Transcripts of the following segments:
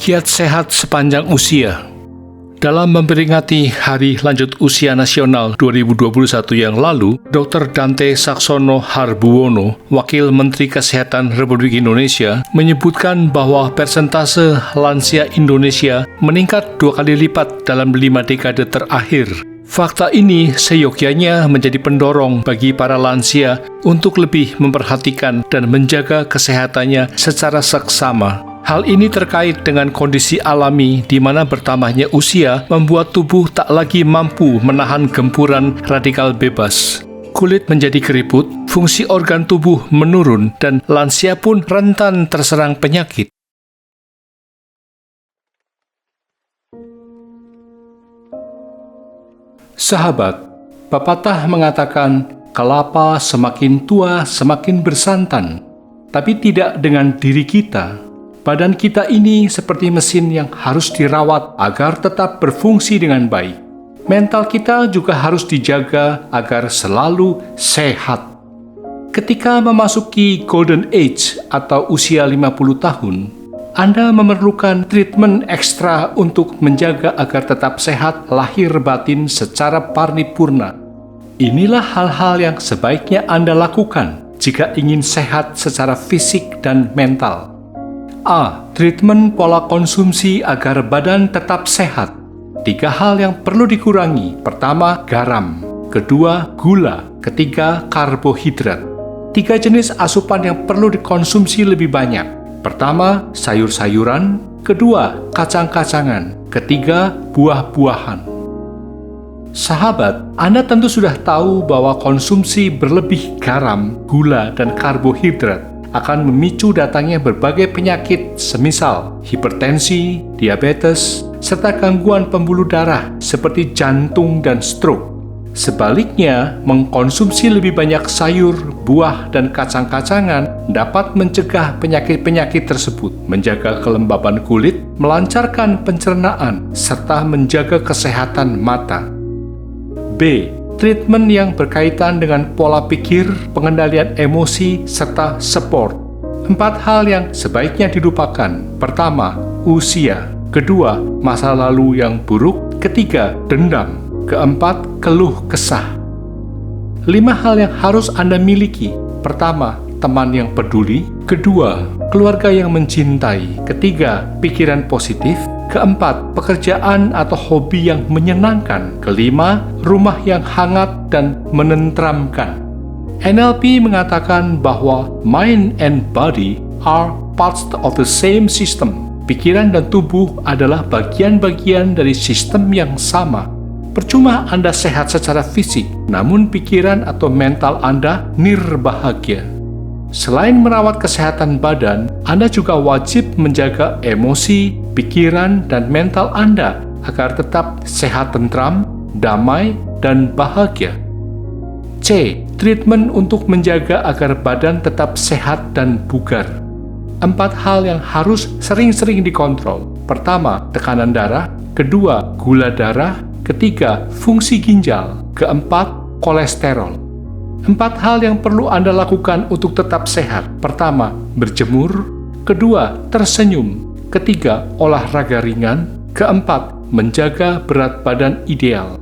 Giat sehat sepanjang usia. Dalam memperingati Hari Lanjut Usia Nasional 2021 yang lalu, Dr. Dante Saxono Harbuwono, Wakil Menteri Kesehatan Republik Indonesia, menyebutkan bahwa persentase lansia Indonesia meningkat 2 kali lipat dalam 5 dekade terakhir. Fakta ini seyogyanya menjadi pendorong bagi para lansia untuk lebih memperhatikan dan menjaga kesehatannya secara seksama. Hal ini terkait dengan kondisi alami di mana bertambahnya usia membuat tubuh tak lagi mampu menahan gempuran radikal bebas. Kulit menjadi keriput, fungsi organ tubuh menurun, dan lansia pun rentan terserang penyakit. Sahabat, pepatah mengatakan, kelapa semakin tua semakin bersantan, tapi tidak dengan diri kita. Badan kita ini seperti mesin yang harus dirawat agar tetap berfungsi dengan baik. Mental kita juga harus dijaga agar selalu sehat. Ketika memasuki Golden Age atau usia 50 tahun, Anda memerlukan treatment ekstra untuk menjaga agar tetap sehat lahir batin secara paripurna. Inilah hal-hal yang sebaiknya Anda lakukan jika ingin sehat secara fisik dan mental. A. Treatment pola konsumsi agar badan tetap sehat. 3 hal yang perlu dikurangi. Pertama, garam. Kedua, gula. Ketiga, karbohidrat. 3 jenis asupan yang perlu dikonsumsi lebih banyak. Pertama, sayur-sayuran. Kedua, kacang-kacangan. Ketiga, buah-buahan. Sahabat, Anda tentu sudah tahu bahwa konsumsi berlebih garam, gula, dan karbohidrat akan memicu datangnya berbagai penyakit semisal hipertensi, diabetes, serta gangguan pembuluh darah seperti jantung dan stroke. Sebaliknya, mengkonsumsi lebih banyak sayur, buah, dan kacang-kacangan dapat mencegah penyakit-penyakit tersebut, menjaga kelembaban kulit, melancarkan pencernaan, serta menjaga kesehatan mata. B. Treatment yang berkaitan dengan pola pikir, pengendalian emosi, serta support. 4 hal yang sebaiknya dilupakan. Pertama, usia. Kedua, masa lalu yang buruk. Ketiga, dendam. Keempat, keluh kesah. 5 hal yang harus Anda miliki. Pertama, teman yang peduli. Kedua, keluarga yang mencintai. Ketiga, pikiran positif. Keempat, pekerjaan atau hobi yang menyenangkan. Kelima, rumah yang hangat dan menenteramkan. NLP mengatakan bahwa mind and body are parts of the same system. Pikiran dan tubuh adalah bagian-bagian dari sistem yang sama. Percuma Anda sehat secara fisik, namun pikiran atau mental Anda nirbahagia. Selain merawat kesehatan badan, Anda juga wajib menjaga emosi, pikiran, dan mental Anda agar tetap sehat tentram, damai, dan bahagia. C. Treatment untuk menjaga agar badan tetap sehat dan bugar. 4 hal yang harus sering-sering dikontrol. Pertama, tekanan darah. Kedua, gula darah. Ketiga, fungsi ginjal. Keempat, kolesterol. 4 hal yang perlu Anda lakukan untuk tetap sehat. Pertama, berjemur. Kedua, tersenyum. Ketiga, olahraga ringan. Keempat, menjaga berat badan ideal.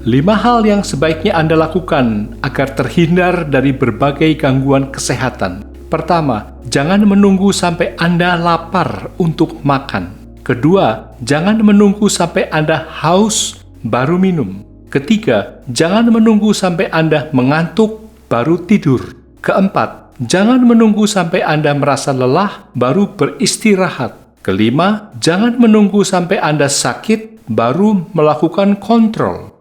5 hal yang sebaiknya Anda lakukan agar terhindar dari berbagai gangguan kesehatan. Pertama, jangan menunggu sampai Anda lapar untuk makan. Kedua, jangan menunggu sampai Anda haus baru minum. Ketiga, jangan menunggu sampai Anda mengantuk baru tidur. Keempat, jangan menunggu sampai Anda merasa lelah baru beristirahat. Kelima, jangan menunggu sampai Anda sakit baru melakukan kontrol.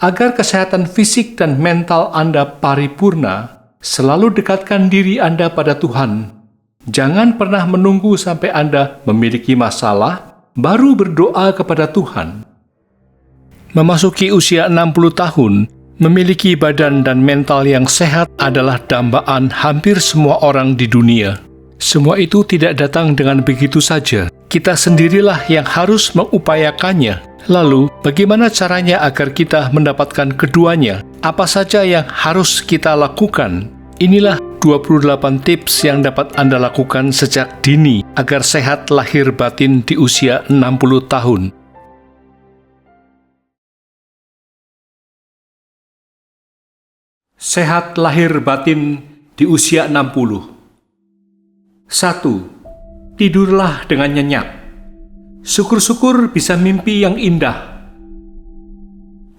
Agar kesehatan fisik dan mental Anda paripurna, selalu dekatkan diri Anda pada Tuhan. Jangan pernah menunggu sampai Anda memiliki masalah baru berdoa kepada Tuhan. Memasuki usia 60 tahun, memiliki badan dan mental yang sehat adalah dambaan hampir semua orang di dunia. Semua itu tidak datang dengan begitu saja. Kita sendirilah yang harus mengupayakannya. Lalu, bagaimana caranya agar kita mendapatkan keduanya? Apa saja yang harus kita lakukan? Inilah 28 tips yang dapat Anda lakukan sejak dini agar sehat lahir batin di usia 60 tahun. Sehat lahir batin di usia 60. 1. Tidurlah dengan nyenyak. Syukur-syukur bisa mimpi yang indah.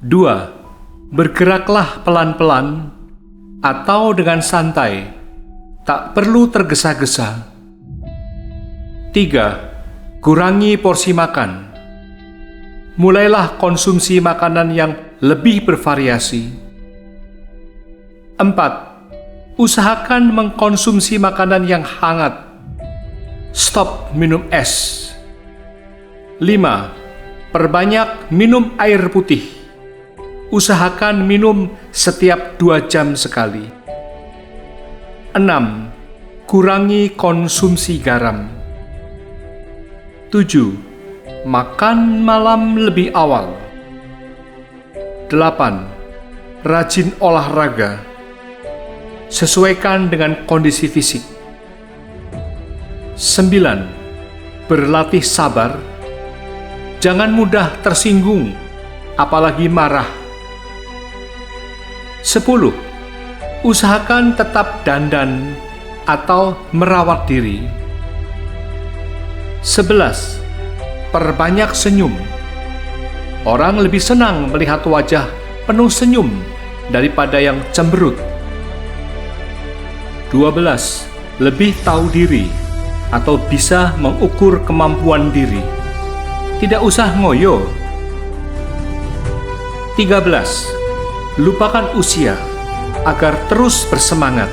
2. Bergeraklah pelan-pelan atau dengan santai, tak perlu tergesa-gesa. 3. Kurangi porsi makan. Mulailah konsumsi makanan yang lebih bervariasi. 4. Usahakan mengkonsumsi makanan yang hangat. Stop minum es. 5. Perbanyak minum air putih. Usahakan minum setiap 2 jam sekali. 6. Kurangi konsumsi garam. 7. Makan malam lebih awal. 8. Rajin olahraga. Sesuaikan dengan kondisi fisik. 9. Berlatih sabar. Jangan mudah tersinggung, apalagi marah. 10. Usahakan tetap dandan atau merawat diri. 11. Perbanyak senyum. Orang lebih senang melihat wajah penuh senyum daripada yang cemberut. 12. Lebih tahu diri atau bisa mengukur kemampuan diri. Tidak usah ngoyo. 13. Lupakan usia agar terus bersemangat.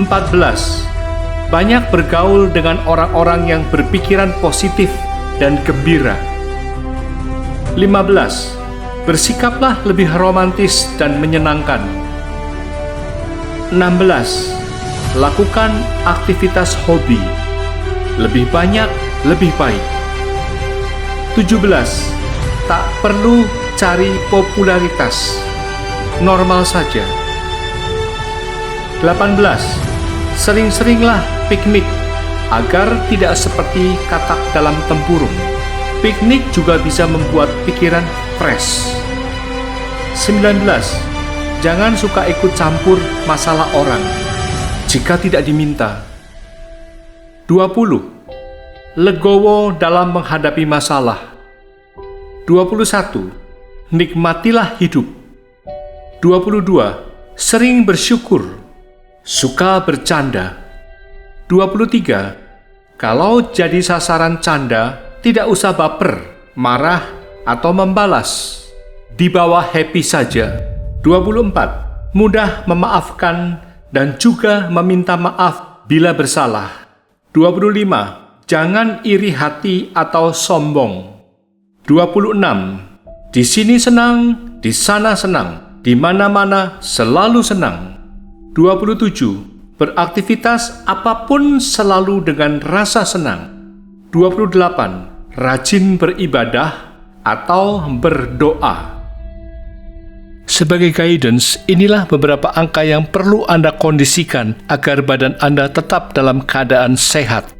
14. Banyak bergaul dengan orang-orang yang berpikiran positif dan gembira. 15. Bersikaplah lebih romantis dan menyenangkan. 16. Lakukan aktivitas hobi. Lebih banyak, lebih baik. 17. Tak perlu cari popularitas. Normal saja. 18. Sering-seringlah piknik agar tidak seperti katak dalam tempurung. Piknik juga bisa membuat pikiran fresh. 19. Jangan suka ikut campur masalah orang jika tidak diminta. 20. Legowo dalam menghadapi masalah. 21. Nikmatilah hidup. 22. Sering bersyukur. Suka bercanda. 23. Kalau jadi sasaran canda, tidak usah baper, marah, atau membalas. Di bawah happy saja. 24. Mudah memaafkan dan juga meminta maaf bila bersalah. 25. Jangan iri hati atau sombong. 26. Di sini senang, di sana senang, di mana-mana selalu senang. 27. Beraktivitas apapun selalu dengan rasa senang. 28. Rajin beribadah atau berdoa. Sebagai guidance, inilah beberapa angka yang perlu Anda kondisikan agar badan Anda tetap dalam keadaan sehat.